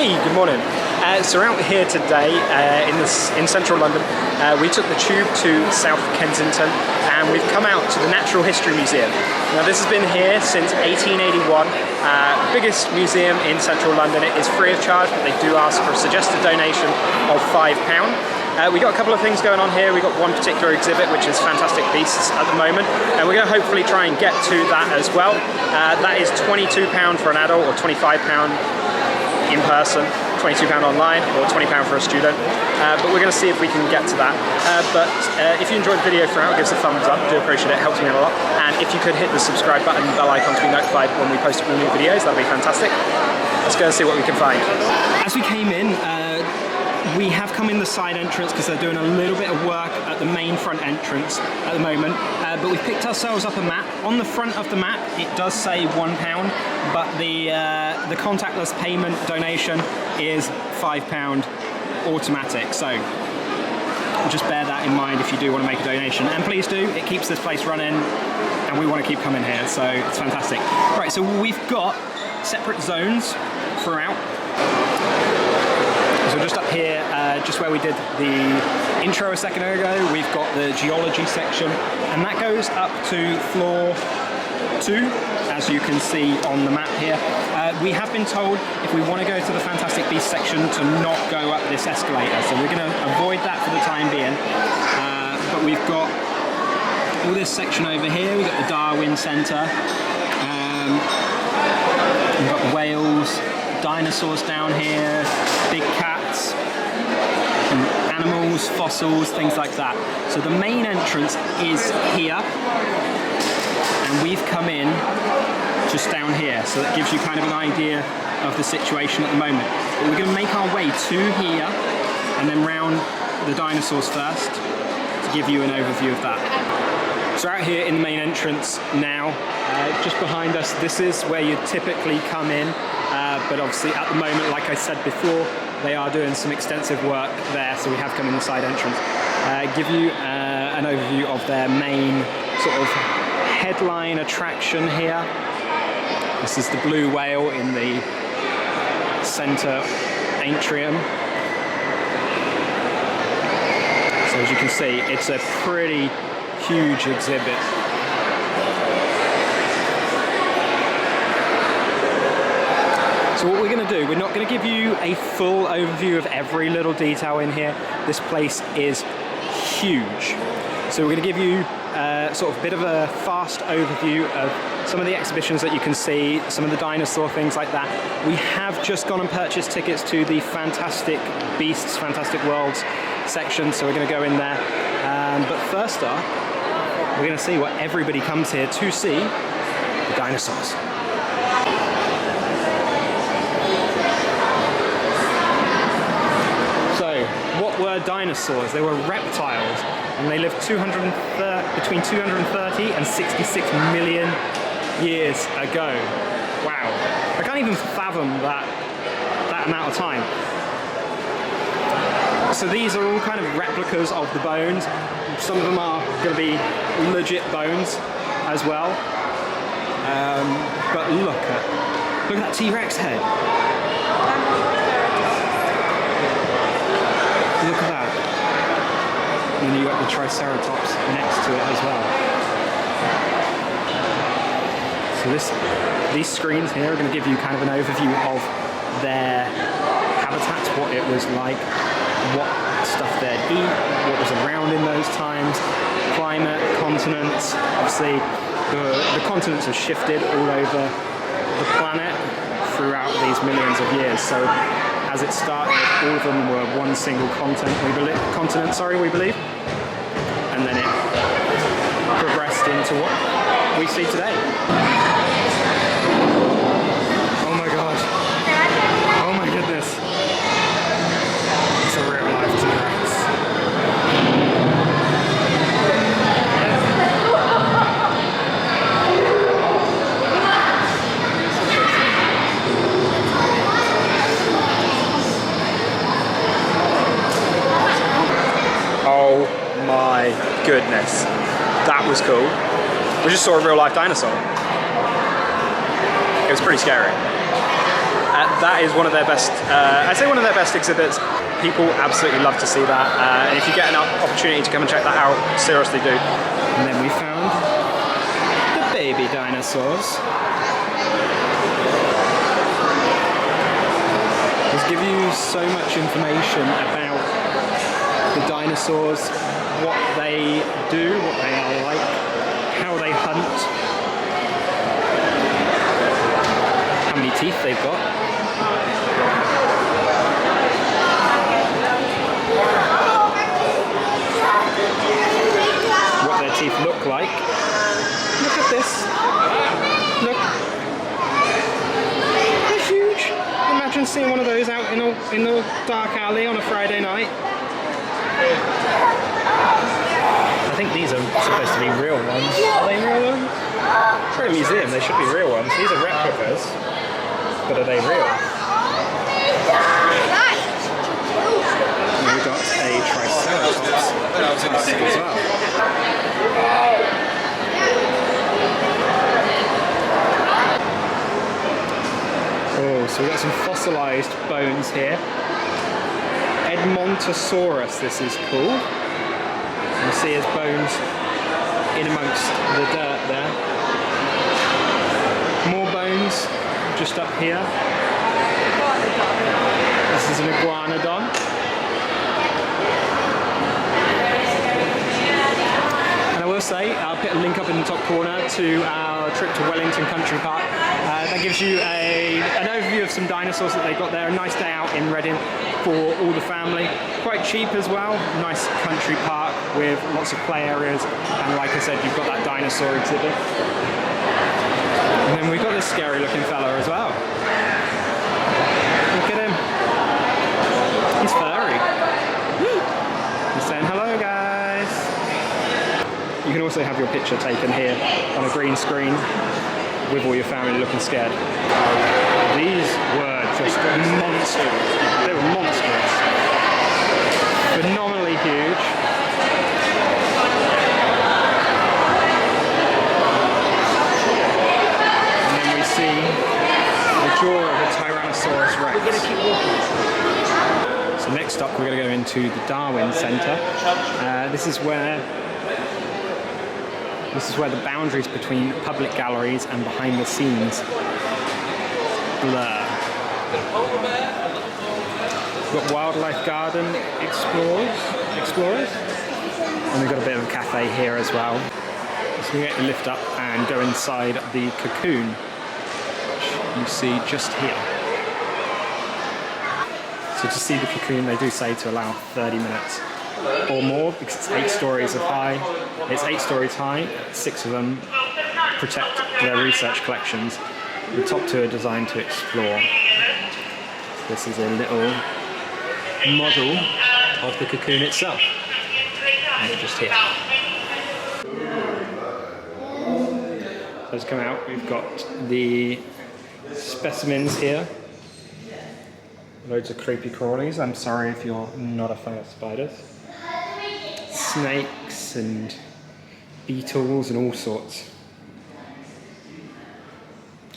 Hey, good morning. So we're out here today in central London. We took the tube to South Kensington and we've come out to the Natural History Museum. Now this has been here since 1881, biggest museum in central London. It is free of charge, but they do ask for a suggested donation of £5. We got a couple of things going on here. We got one particular exhibit which is Fantastic Beasts at the moment, and we're going to hopefully try and get to that as well. That is £22 for an adult or £25 in person, £22 online or £20 for a student, but we're going to see if we can get to that. But if you enjoyed the video throughout, give us a thumbs up, I do appreciate it, it helps me out a lot. And if you could hit the subscribe button and bell icon to be notified when we post all new videos, that'd be fantastic. Let's go and see what we can find. As we came in, we have come in the side entrance because they're doing a little bit of work at the main front entrance at the moment, but we've picked ourselves up a map. On the front of the map it does say £1, but the contactless payment donation is £5 automatic, so just bear that in mind if you do want to make a donation, and please do, it keeps this place running and we want to keep coming here, so it's fantastic. Right, so we've got separate zones throughout. So just up here, just where we did the intro a second ago, we've got the Geology section, and that goes up to floor 2, as you can see on the map here. We have been told if we want to go to the Fantastic Beasts section to not go up this escalator, so we're going to avoid that for the time being. But we've got all this section over here, we've got the Darwin Center, we've got whales, dinosaurs down here, big cats, animals, fossils, things like that. So the main entrance is here, and we've come in just down here, so that gives you kind of an idea of the situation at the moment. But we're going to make our way to here and then round the dinosaurs first to give you an overview of that. So out here in the main entrance now, just behind us, this is where you typically come in, but obviously at the moment, like I said before, they are doing some extensive work there, so we have come in the side entrance. Give you an overview of their main sort of headline attraction here. This is the blue whale in the center atrium. So as you can see, it's a pretty huge exhibit. So what we're going to do, we're not going to give you a full overview of every little detail in here. This place is huge. So we're going to give you sort of a bit of a fast overview of some of the exhibitions that you can see, some of the dinosaur things like that. We have just gone and purchased tickets to the Fantastic Beasts, Fantastic Worlds section, so we're going to go in there. But first up, we're going to see what everybody comes here to see, the dinosaurs. So, what were dinosaurs? They were reptiles, and they lived between 230 and 66 million years ago. Wow, I can't even fathom that amount of time. So these are all kind of replicas of the bones. Some of them are going to be legit bones as well. But look at that T-Rex head. Look at that. And then you got the Triceratops next to it as well. So these screens here are going to give you kind of an overview of their habitats, what it was like, what stuff they'd eat, what was around in those times, climate, continents. Obviously, the continents have shifted all over the planet throughout these millions of years. So, as it started, all of them were one single continent, we believe, and then it progressed into what we see today. Oh my god! Oh my goodness! It's a real life T-Rex. Oh my goodness, that was cool. We just saw a real life dinosaur. It was pretty scary. That is one of their best, I'd say one of their best exhibits. People absolutely love to see that, and if you get an opportunity to come and check that out, seriously do. And then we found the baby dinosaurs. Just give you so much information about the dinosaurs, what they do, what they are like, how they hunt, how many teeth they've got. What their teeth look like. Look at this. Look. They're huge. Imagine seeing one of those out in the dark alley on a Friday night. I think these are supposed to be real ones. Are they real ones? For a museum, they should be real ones. These are replicas, but are they real? And we've got a Triceratops tusk as well. Oh, so we've got some fossilized bones here. Edmontosaurus, this is called. You see his bones in amongst the dirt there. More bones just up here. This is an Iguanodon. And I will say, I'll put a link up in the top corner to our trip to Wellington Country Park. That gives you an overview of some dinosaurs that they've got there. A nice day out in Reading for all the family. Quite cheap as well. Nice country park with lots of play areas. And like I said, you've got that dinosaur exhibit. And then we've got this scary looking fella as well. Look at him. He's furry. He's saying hello, guys. You can also have your picture taken here on a green screen with all your family looking scared. These were just monsters. They were monstrous. Phenomenally huge. And then we see the jaw of a Tyrannosaur Rex. So next up we're going to go into the Darwin Center. This is where the boundaries between public galleries and behind the scenes blur. We've got wildlife garden explorers, and we've got a bit of a cafe here as well. So we get to lift up and go inside the cocoon, which you see just here. So to see the cocoon, they do say to allow 30 minutes or more, because it's 8 stories high. It's 8 stories high, 6 of them protect their research collections. The top 2 are designed to explore. This is a little model of the cocoon itself. And just here. So let's come out, we've got the specimens here. Loads of creepy crawlies. I'm sorry if you're not a fan of spiders. Snakes and beetles and all sorts.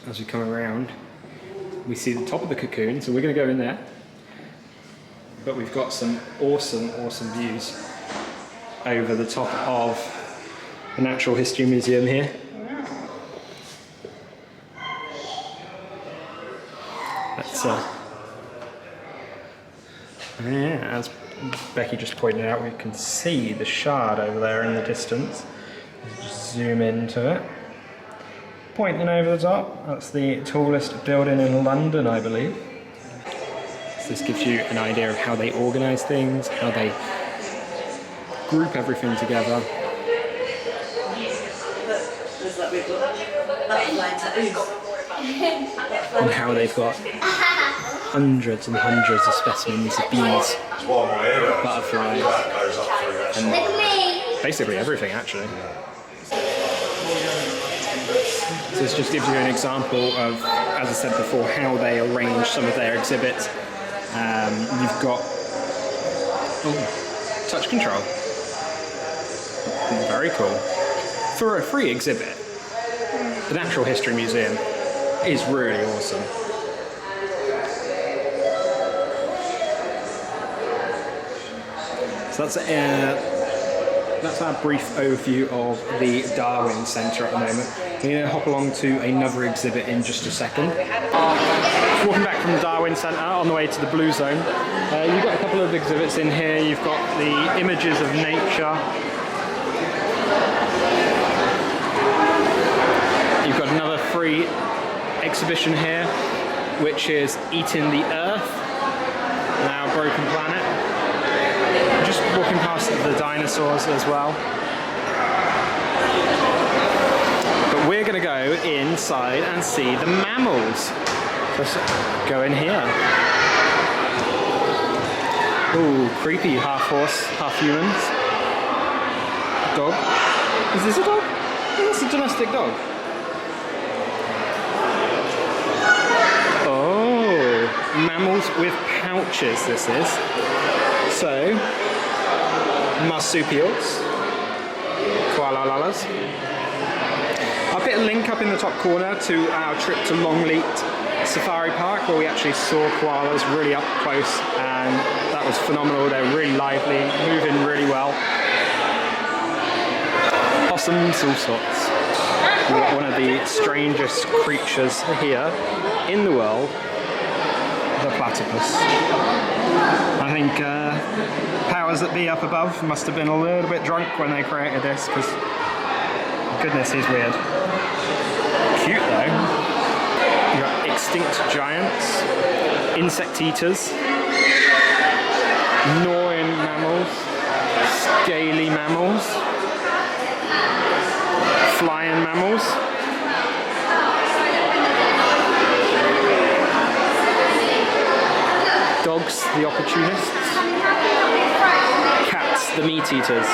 As we come around, we see the top of the cocoon, so we're going to go in there. But we've got some awesome views over the top of the Natural History Museum here. That's yeah, as Becky just pointed out, we can see the shard over there in the distance. Let's just zoom into it. Pointing over the top, that's the tallest building in London, I believe. So this gives you an idea of how they organise things, how they group everything together. And how they've got hundreds and hundreds of specimens of bees, butterflies, and basically everything actually. So this just gives you an example of, as I said before, how they arrange some of their exhibits. You've got touch control. Very cool. For a free exhibit, the Natural History Museum is really awesome. So that's our brief overview of the Darwin Center at the moment. We're going to hop along to another exhibit in just a second. Walking back from the Darwin Center on the way to the Blue Zone, you've got a couple of exhibits in here. You've got the images of nature. You've got another free exhibition here, which is Eating the Earth, our broken planet. Just walking past the dinosaurs as well. But we're going to go inside and see the mammals. Let's go in here. Ooh, creepy, half horse, half humans. Dog. Is this a dog? I think it's a domestic dog. Oh, mammals with pouches this is. So, marsupials, koalalas. I'll put a link up in the top corner to our trip to Longleat Safari Park, where we actually saw koalas really up close, and that was phenomenal. They're really lively, moving really well. Possums, all sorts. We've got one of the strangest creatures here in the world, the platypus. I think powers that be up above must have been a little bit drunk when they created this, because goodness, he's weird. Cute though. You've got extinct giants, insect eaters, gnawing mammals, scaly mammals, flying mammals. Dogs, the opportunists. Cats, the meat eaters.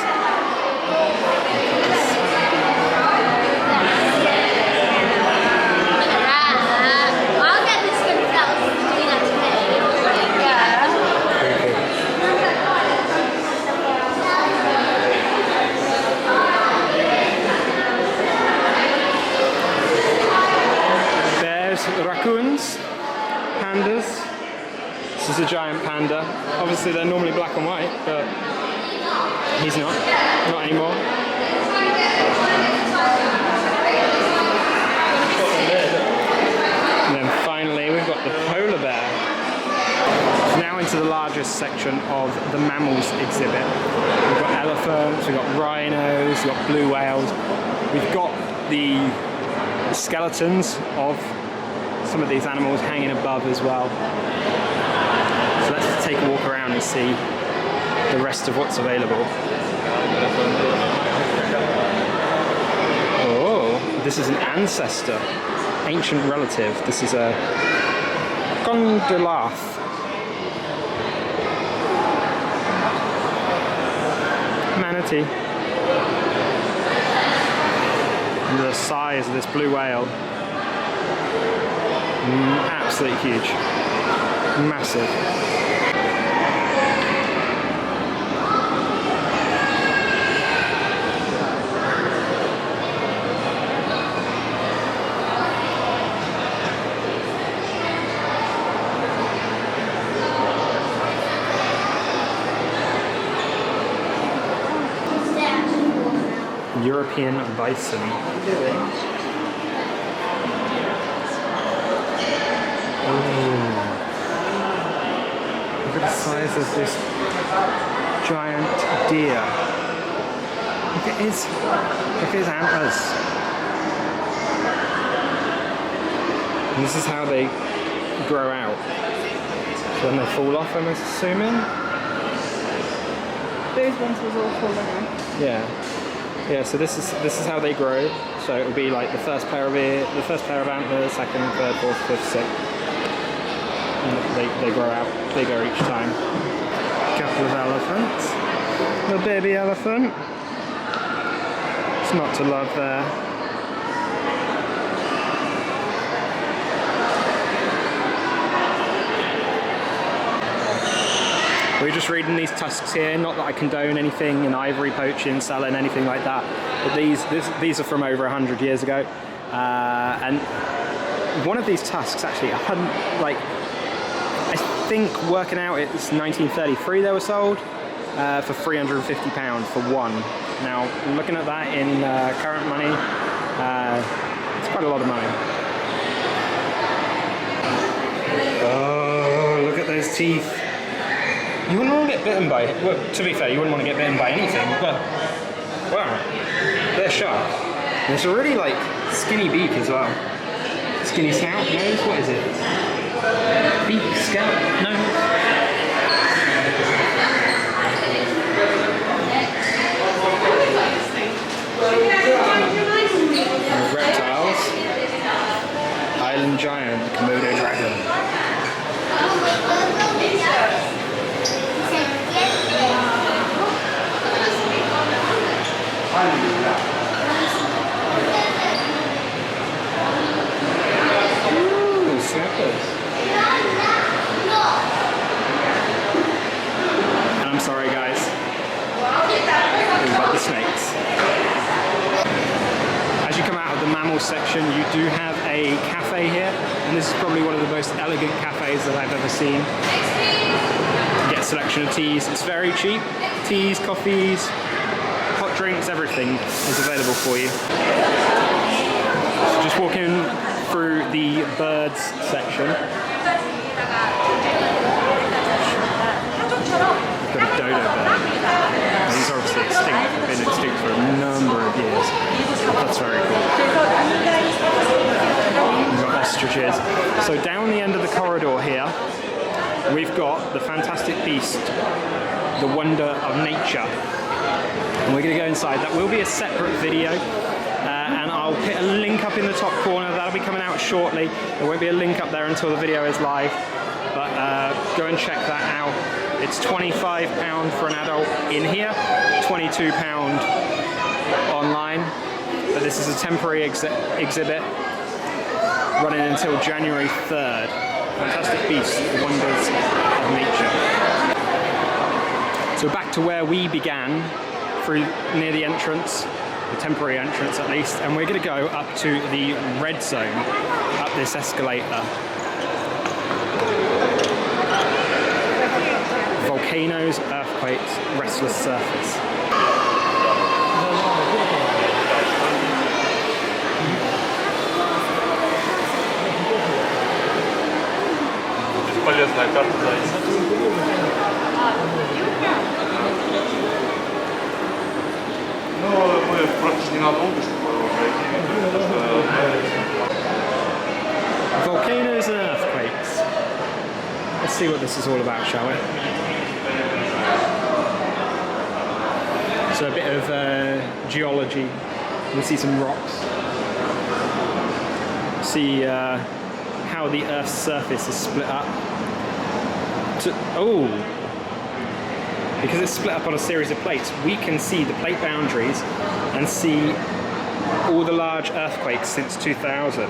I'll get this one if that was doing that to me. Yeah. Bears, raccoons, pandas. This is a giant panda. Obviously they're normally black and white, but he's not anymore. And then finally we've got the polar bear. Now into the largest section of the mammals exhibit. We've got elephants, we've got rhinos, we've got blue whales. We've got the skeletons of some of these animals hanging above as well. So let's take a walk around and see the rest of what's available. Oh, this is an ancestor, ancient relative. This is a gondolath. Manatee. And the size of this blue whale. Absolutely huge. Massive. European bison. Look at the size of this giant deer. Look at his antlers. And this is how they grow out. So when they fall off, I'm assuming. Those ones was all falling off. Yeah. Yeah, so this is how they grow. So it will be like the first pair of antlers, second, third, fourth, fifth, sixth. And they grow out bigger each time. Couple of elephants. Little baby elephant. It's not to love there. We're just reading these tusks here, not that I condone anything in ivory poaching, selling, anything like that, but these are from over 100 years ago. And one of these tusks actually, I think working out it's 1933 they were sold. for £350 for one. Now, looking at that in current money, it's quite a lot of money. Oh, look at those teeth. You wouldn't want to get bitten by it. Well, to be fair, you wouldn't want to get bitten by anything, but wow, they're sharp. There's a really like skinny beak as well. Skinny snout, nose, what is it? Beak, snout, nose? Reptiles. Island giant, Komodo dragon. Ooh, snappers. And I'm sorry guys, about the snakes. As you come out of the mammals section, you do have a cafe here, and this is probably one of the most elegant cafes that I've ever seen. You get a selection of teas, it's very cheap. Teas, coffees, hot drinks, everything is available for you. So just walking through the birds section. We've got a dodo bird. He's obviously extinct, been extinct for a number of years. That's very cool. We've got ostriches. So down the end of the corridor here, we've got the fantastic beast, the wonder of nature. And we're going to go inside. That will be a separate video. And I'll put a link up in the top corner. That'll be coming out shortly. There won't be a link up there until the video is live. But go and check that out. It's £25 for an adult in here, £22 online. But this is a temporary exhibit running until January 3rd. Fantastic beasts, the wonders of nature. So back to where we began, through near the entrance, the temporary entrance at least, and we're going to go up to the red zone, up this escalator. Volcanoes, earthquakes, restless surface. Полезная карта зайца. Ну, мы просто ненадолго, чтобы пройти. Volcanoes and earthquakes. Let's see what this is all about, shall we? So a bit of geology. We'll see some rocks. See how the Earth's surface is split up. Because it's split up on a series of plates, we can see the plate boundaries and see all the large earthquakes since 2000.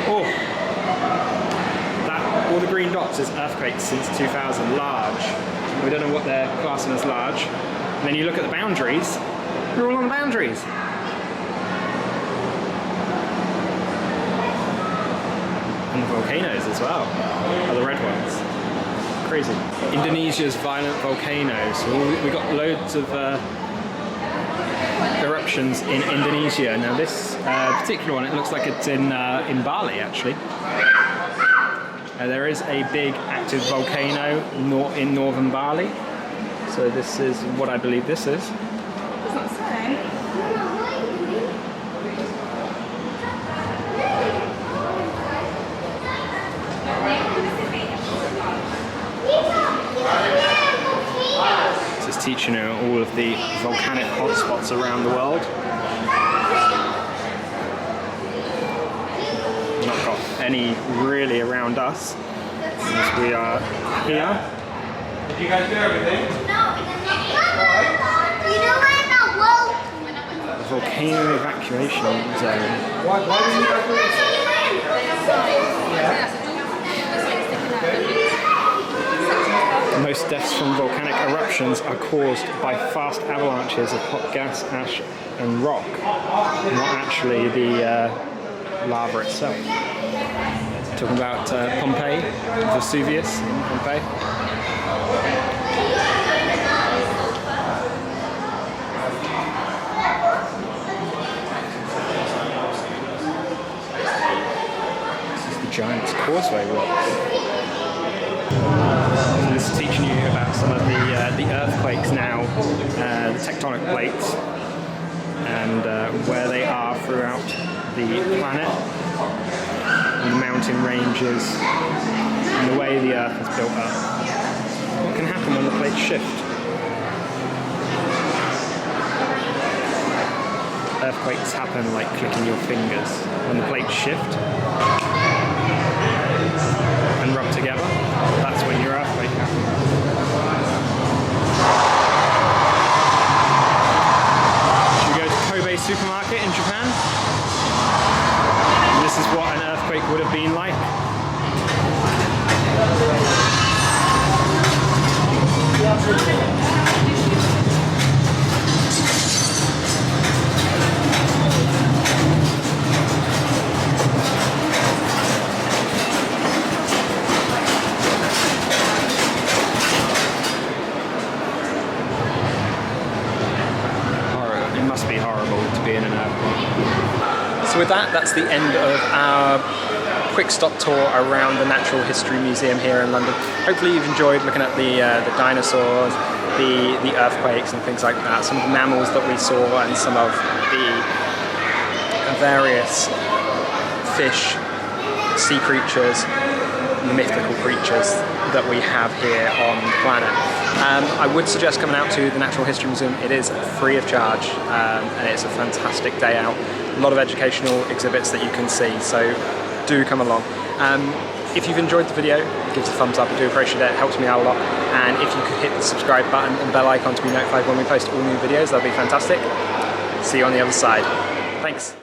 Oh, all the green dots is earthquakes since 2000, large. We don't know what they're classing as large. And then you look at the boundaries, they're all on the boundaries. And the volcanoes as well, are the red ones. Crazy. Indonesia's violent volcanoes. We've got loads of eruptions in Indonesia. Now this particular one, it looks like it's in Bali actually. There is a big active volcano in northern Bali. So this is what I believe this is. It's not saying. This is teaching you all of the volcanic hotspots around the world. Not got any really around us, as we are here. Did you guys do everything? No, you know what? No, The volcano evacuation zone. Why did you guys do this? Most deaths from volcanic eruptions are caused by fast avalanches of hot gas, ash and rock, not actually the lava itself. Talking about Pompeii, Vesuvius in Pompeii. Giant's Causeway rocks. So this is teaching you about some of the earthquakes now, the tectonic plates, and where they are throughout the planet, and the mountain ranges, and the way the Earth is built up. What can happen when the plates shift? Earthquakes happen like clicking your fingers. When the plates shift and rub together, that's when your earthquake happens. Should we go to Kobe supermarket in Japan? And this is what an earthquake would have been like. It must be horrible to be in an earthquake. So with that, that's the end of our quick stop tour around the Natural History Museum here in London. Hopefully you've enjoyed looking at the dinosaurs, the earthquakes and things like that, some of the mammals that we saw and some of the various fish, sea creatures, mythical creatures that we have here on the planet. I would suggest coming out to the Natural History Museum. It is free of charge and it's a fantastic day out. A lot of educational exhibits that you can see, so do come along. If you've enjoyed the video, give us a thumbs up. I do appreciate it, it helps me out a lot. And if you could hit the subscribe button and bell icon to be notified when we post all new videos, that'd be fantastic. See you on the other side. Thanks.